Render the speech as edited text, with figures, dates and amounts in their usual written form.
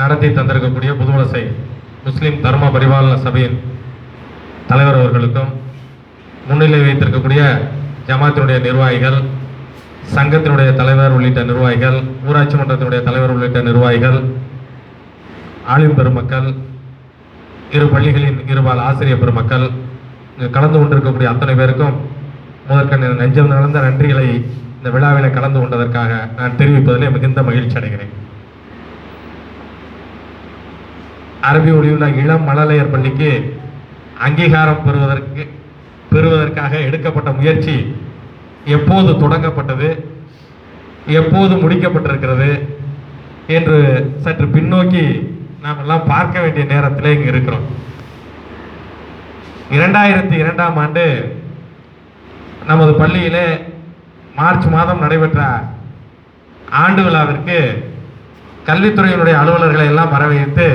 நடத்தி தந்திருக்கக்கூடிய புதுவலசை முஸ்லிம் தர்ம பரிபாலன சபையின் தலைவர் அவர்களுக்கும், முன்னிலை வைத்திருக்கக்கூடிய ஜமாத்தினுடைய நிர்வாகிகள், சங்கத்தினுடைய தலைவர் உள்ளிட்ட நிர்வாகிகள், ஊராட்சி மன்றத்தினுடைய தலைவர் உள்ளிட்ட நிர்வாகிகள், ஆலிம் பெருமக்கள், இரு பள்ளிகளின் இருபால் ஆசிரியர் பெருமக்கள், கலந்து கொண்டிருக்கக்கூடிய அத்தனை பேருக்கும் முதற்க நெஞ்சம் நடந்த நன்றிகளை இந்த விழாவில் கலந்து கொண்டதற்காக நான் தெரிவிப்பதிலே மிகுந்த மகிழ்ச்சி அடைகிறேன். அரபி ஒளியுள்ள இளம் மழலையர் பள்ளிக்கு அங்கீகாரம் பெறுவதற்காக எடுக்கப்பட்ட முயற்சி எப்போது தொடங்கப்பட்டது, எப்போது முடிக்கப்பட்டிருக்கிறது என்று சற்று பின்னோக்கி நாம் எல்லாம் பார்க்க வேண்டிய நேரத்தில் இங்கு இருக்கிறோம். 2002ஆம் ஆண்டு நமது பள்ளியிலே மார்ச் மாதம் நடைபெற்ற ஆண்டு விழாவிற்கு கல்வித்துறையினுடைய அலுவலர்களை எல்லாம் வரவழைத்து